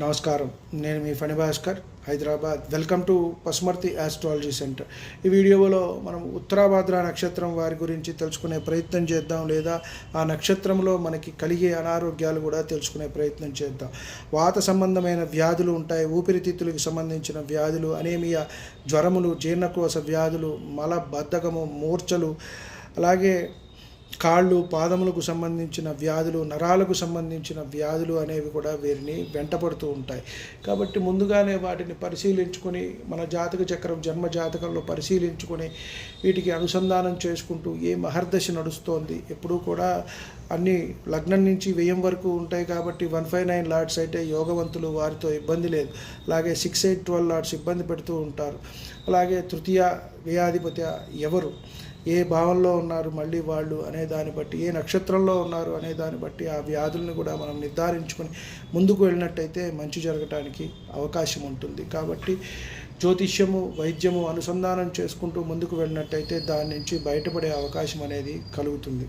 నమస్కారం. నేను మీ Phani Bhaskar, Hyderabad. Welcome to Pasumarthi astrology centre. ఈ వీడియోలో మనం ఉత్తరాభాద్ర నక్షత్రం వారి గురించి తెలుసుకునే ప్రయత్నం చేద్దాం, లేదా ఆ నక్షత్రంలో మనకి కలిగే అనారోగ్యాలు కూడా తెలుసుకునే ప్రయత్నం చేద్దాం. వాత సంబంధమైన వ్యాధులు ఉంటాయి, ఊపిరితిత్తులకు సంబంధించిన వ్యాధులు, అనేమియా, జ్వరములు, జీర్ణకోశ వ్యాధులు, మలబద్ధకము, మూర్ఛలు, అలాగే కాళ్ళు, పాదములకు సంబంధించిన వ్యాధులు, నరాలకు సంబంధించిన వ్యాధులు అనేవి కూడా వీరిని వెంటపడుతూ ఉంటాయి. కాబట్టి ముందుగానే వాటిని పరిశీలించుకొని, మన జాతక చక్రం జన్మ జాతకంలో పరిశీలించుకొని వీటికి అనుసంధానం చేసుకుంటూ ఏ మహర్దశ నడుస్తోంది, ఎప్పుడూ కూడా అన్ని లగ్నం నుంచి వ్యయం వరకు ఉంటాయి. కాబట్టి 159 లార్డ్స్ అయితే యోగవంతులు, వారితో ఇబ్బంది లేదు. అలాగే 6, 8, 12 లార్డ్స్ ఇబ్బంది పెడుతూ ఉంటారు. అలాగే తృతీయ వ్యయాధిపతి ఎవరు, ఏ భావంలో ఉన్నారు మళ్ళీ వాళ్ళు అనే దాన్ని బట్టి, ఏ నక్షత్రంలో ఉన్నారు అనే దాన్ని బట్టి ఆ వ్యాధులను కూడా మనం నిర్ధారించుకొని ముందుకు వెళ్ళినట్టయితే మంచి జరగటానికి అవకాశం ఉంటుంది. కాబట్టి జ్యోతిష్యము, వైద్యము అనుసంధానం చేసుకుంటూ ముందుకు వెళ్ళినట్టయితే దాని నుంచి బయటపడే అవకాశం అనేది కలుగుతుంది.